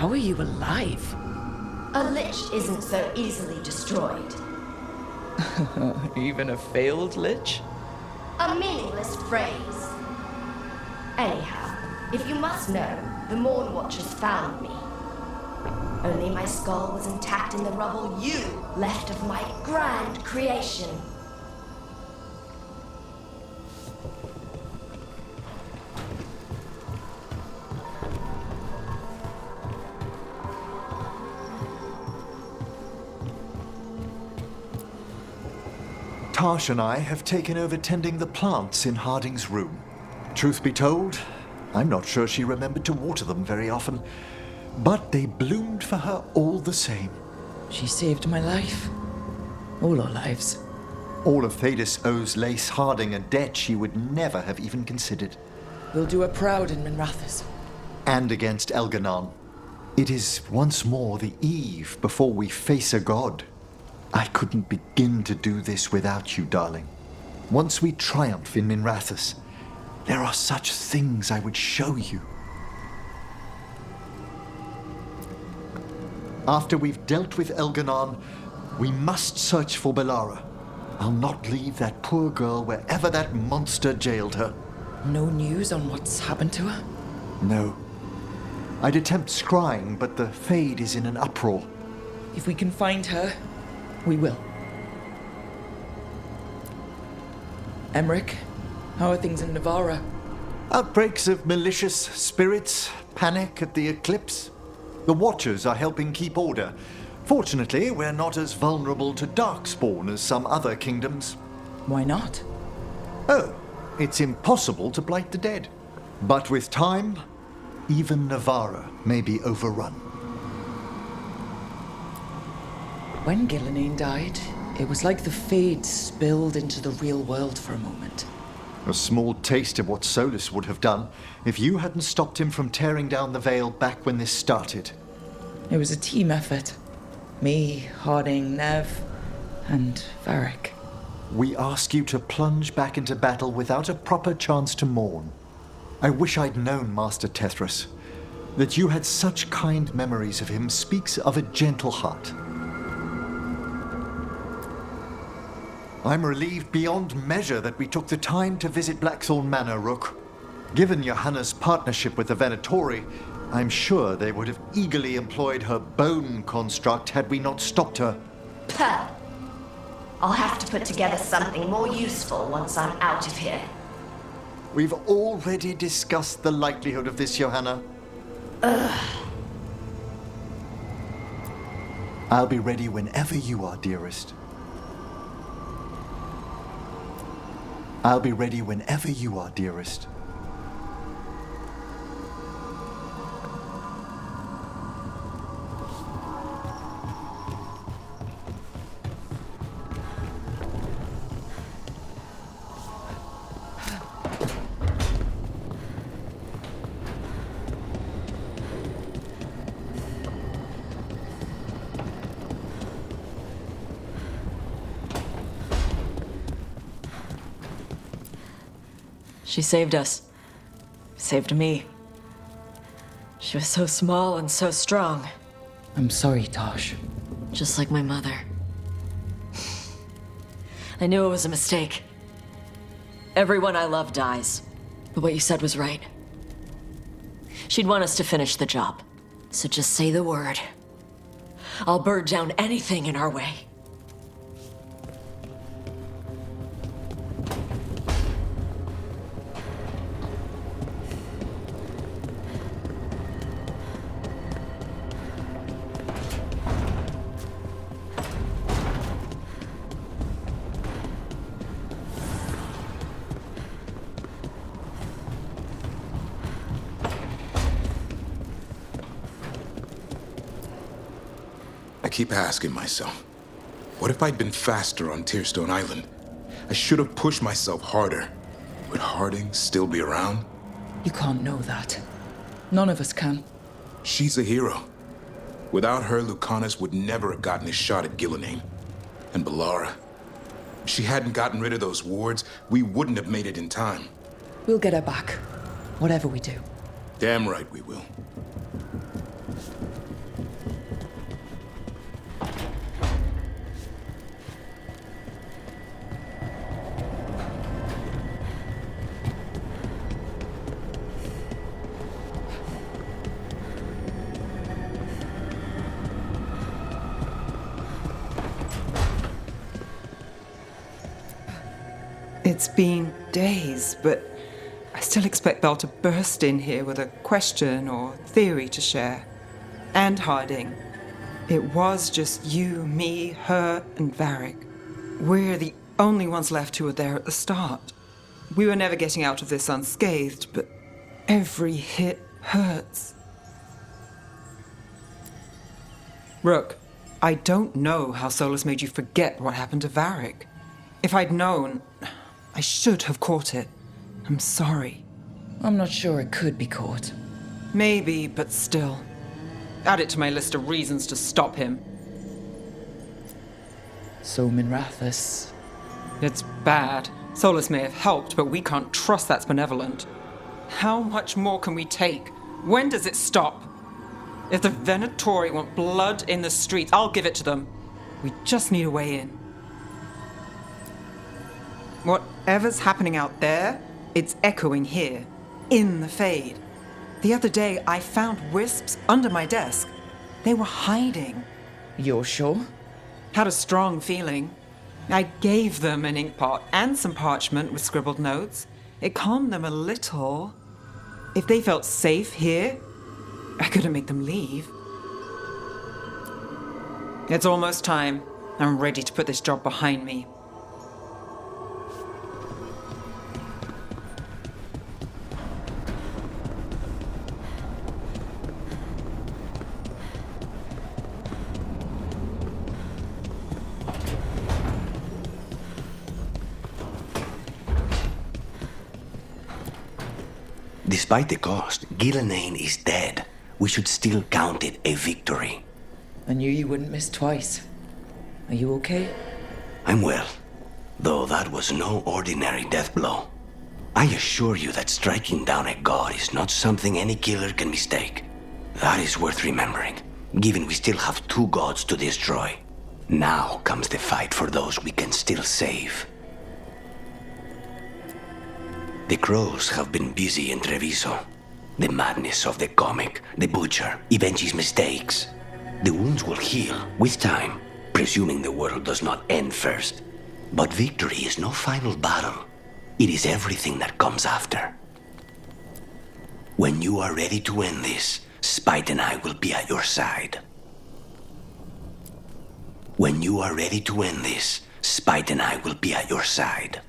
How are you alive? A lich isn't so easily destroyed. Even a failed lich? A meaningless phrase. Anyhow, if you must know, the Morn Watchers found me. Only my skull was intact in the rubble you left of my grand creation. Tash and I have taken over tending the plants in Harding's room. Truth be told, I'm not sure she remembered to water them very often, but they bloomed for her all the same. She saved my life. All our lives. All of Thedas owes Lace Harding a debt she would never have even considered. We'll do her proud in Minrathous. And against Elganon. It is once more the eve before we face a god. I couldn't begin to do this without you, darling. Once we triumph in Minrathous, there are such things I would show you. After we've dealt with Elganon, we must search for Bellara. I'll not leave that poor girl wherever that monster jailed her. No news on what's happened to her? No. I'd attempt scrying, but the Fade is in an uproar. If we can find her, we will. Emmerich, how are things in Navarra? Outbreaks of malicious spirits, panic at the eclipse. The Watchers are helping keep order. Fortunately, we're not as vulnerable to Darkspawn as some other kingdoms. Why not? Oh, it's impossible to blight the dead. But with time, even Navarra may be overrun. When Gillenane died, it was like the Fade spilled into the real world for a moment. A small taste of what Solus would have done if you hadn't stopped him from tearing down the veil back when this started. It was a team effort. Me, Harding, Nev, and Varric. We ask you to plunge back into battle without a proper chance to mourn. I wish I'd known Master Tethras. That you had such kind memories of him speaks of a gentle heart. I'm relieved beyond measure that we took the time to visit Blackthorn Manor, Rook. Given Johanna's partnership with the Venatori, I'm sure they would have eagerly employed her bone construct had we not stopped her. Puh. I'll have to put together something more useful once I'm out of here. We've already discussed the likelihood of this, Johanna. I'll be ready whenever you are, dearest. I'll be ready whenever you are, dearest. She saved us. Saved me. She was so small and so strong. I'm sorry, Tosh. Just like my mother. I knew it was a mistake. Everyone I love dies. But what you said was right. She'd want us to finish the job. So just say the word. I'll burn down anything in our way. I keep asking myself, what if I'd been faster on Tearstone Island? I should have pushed myself harder. Would Harding still be around? You can't know that. None of us can. She's a hero. Without her, Lucanus would never have gotten his shot at Gillenane. And Bellara. If she hadn't gotten rid of those wards, we wouldn't have made it in time. We'll get her back. Whatever we do. Damn right we will. It's been days, but I still expect Belle to burst in here with a question or theory to share. And Harding. It was just you, me, her, and Varric. We're the only ones left who were there at the start. We were never getting out of this unscathed, but every hit hurts. Rook, I don't know how Solus made you forget what happened to Varric. If I'd known, I should have caught it. I'm sorry. I'm not sure it could be caught. Maybe, but still. Add it to my list of reasons to stop him. So Minrathous. It's bad. Solus may have helped, but we can't trust that's benevolent. How much more can we take? When does it stop? If the Venatori want blood in the streets, I'll give it to them. We just need a way in. Whatever's happening out there, it's echoing here, in the Fade. The other day, I found wisps under my desk. They were hiding. You're sure? Had a strong feeling. I gave them an inkpot and some parchment with scribbled notes. It calmed them a little. If they felt safe here, I couldn't make them leave. It's almost time. I'm ready to put this job behind me. Despite the cost, Gillenane is dead. We should still count it a victory. I knew you wouldn't miss twice. Are you okay? I'm well, though that was no ordinary death blow. I assure you that striking down a god is not something any killer can mistake. That is worth remembering, given we still have 2 gods to destroy. Now comes the fight for those we can still save. The Crows have been busy in Treviso. The madness of the comic, the butcher, Evenchi's mistakes. The wounds will heal with time, presuming the world does not end first. But victory is no final battle. It is everything that comes after. When you are ready to end this, Spite and I will be at your side. When you are ready to end this, Spite and I will be at your side.